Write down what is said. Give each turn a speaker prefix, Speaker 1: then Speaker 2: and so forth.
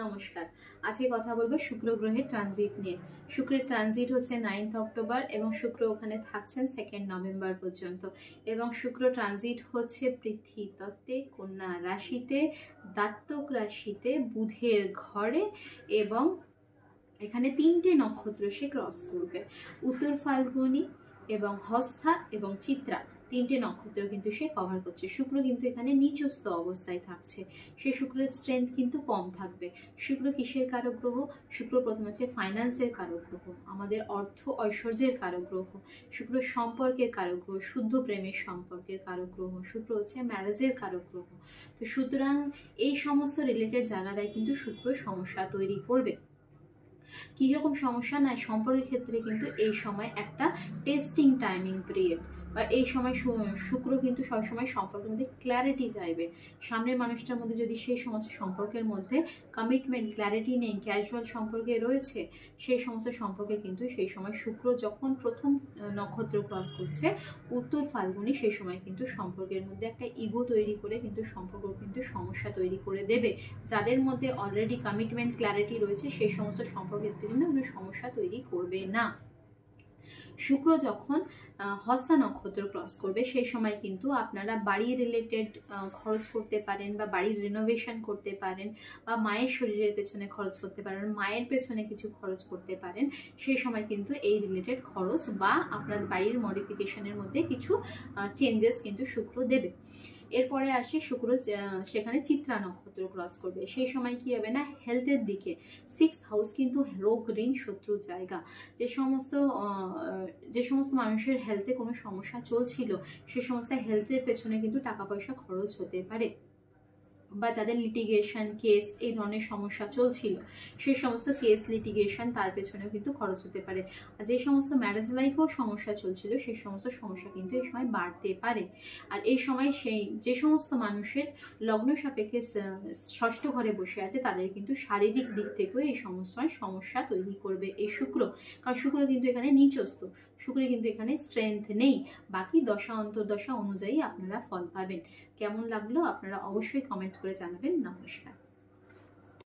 Speaker 1: নমস্কার। আজকে কথা বলবো শুক্র গ্রহের ট্রানজিট নিয়ে। শুক্রের ট্রানজিট হচ্ছে 9th অক্টোবর এবং শুক্র ওখানে থাকছেন 2nd নভেম্বর পর্যন্ত। এবং শুক্র ট্রানজিট হচ্ছে পৃথ্বী তত্ত্বে, কন্যা রাশিতে, দাত্তক রাশিতে, বুধের ঘরে এবং এখানে 3টে নক্ষত্র সে ক্রস করবে। উত্তর ফাল্গুনী এবং হস্থা এবং চিত্রা 3টে নক্ষত্র কিন্তু সে কভার করছে। শুক্র কিন্তু এখানে নিচস্থ অবস্থায় থাকছে। সে শুক্রের স্ট্রেংথ কিন্তু কম থাকবে। শুক্র কিসের কারক গ্রহ? শুক্র প্রথম হচ্ছে ফাইন্যান্সের কারক গ্রহ, আমাদের অর্থ ঐশ্বর্যের কারক গ্রহ। শুক্র সম্পর্কের কারক গ্রহ, শুদ্ধ প্রেমের সম্পর্কের কারক গ্রহ। শুক্র হচ্ছে ম্যারেজের কারক গ্রহ। তো সুতরাং এই সমস্ত রিলেটেড জায়গাটায় কিন্তু শুক্র সমস্যা তৈরি করবে। কীরকম সমস্যা? না, সম্পর্কের ক্ষেত্রে কিন্তু এই সময় একটা টেস্টিং টাইমিং পিরিয়ড, বা এই সময় শুক্র কিন্তু সবসময় সম্পর্কের মধ্যে ক্ল্যারিটি চাইবে। সামনের মানুষটার মধ্যে যদি সেই সমস্ত সম্পর্কের মধ্যে কমিটমেন্ট, ক্ল্যারিটি নেই, ক্যাজুয়াল সম্পর্কে রয়েছে, সেই সমস্ত সম্পর্কে কিন্তু সেই সময় শুক্র যখন প্রথম নক্ষত্র ক্রস করছে উত্তর ফাল্গুনি, সেই সময় কিন্তু সম্পর্কের মধ্যে একটা ইগো তৈরি করে কিন্তু সম্পর্ক কিন্তু সমস্যা তৈরি করে দেবে। যাদের মধ্যে অলরেডি কমিটমেন্ট, ক্ল্যারিটি রয়েছে সেই সমস্ত সম্পর্কের কিন্তু কোনো সমস্যা তৈরি করবে না। শুক্র যখন হস্তা নক্ষত্র ক্রস করবে সেই সময় কিন্তু আপনারা বাড়ি রিলেটেড খরচ করতে পারেন, বা বাড়ির রিনোভেশন করতে পারেন, বা মায়ের শরীরের পেছনে খরচ করতে পারেন, মায়ের পেছনে কিছু খরচ করতে পারেন। সেই সময় কিন্তু এই রিলেটেড খরচ বা আপনার বাড়ির মডিফিকেশনের মধ্যে কিছু চেঞ্জেস কিন্তু শুক্র দেবে। এরপরে আসি শুক্র সেখানে চিত্রা নক্ষত্র ক্রস করবে, সেই সময় কি হবে না, হেলথের দিকে 6th হাউস কিন্তু রোগ, ঋণ, শত্রুর জায়গা। যে সমস্ত মানুষের হেলথে কোনো সমস্যা চলছিল সে সমস্ত হেলথের পেছনে কিন্তু টাকা পয়সা খরচ হতে পারে, বা যাদের লিটিগেশন কেস এই ধরনের সমস্যা চলছিল সেই সমস্ত কেস, লিটিগেশন তার পেছনেও কিন্তু খরচ হতে পারে। আর যে সমস্ত ম্যারেজ লাইফেও সমস্যা চলছিল সেই সমস্ত সমস্যা কিন্তু এই সময় বাড়তে পারে। আর এই সময় যে সমস্ত মানুষের লগ্ন সাপেক্ষে ষষ্ঠ ঘরে বসে আছে তাদের কিন্তু শারীরিক দিক থেকেও এই সমস্যা তৈরি করবে এই শুক্র। কারণ শুক্র কিন্তু এখানে নিচস্থ, শুক্রে কিন্তু এখানে স্ট্রেংথ নেই। বাকি দশা অন্তর্দশা অনুযায়ী আপনারা ফল পাবেন। কেমন লাগলো আপনারা অবশ্যই কমেন্ট করে জানাবেন। নমস্কার।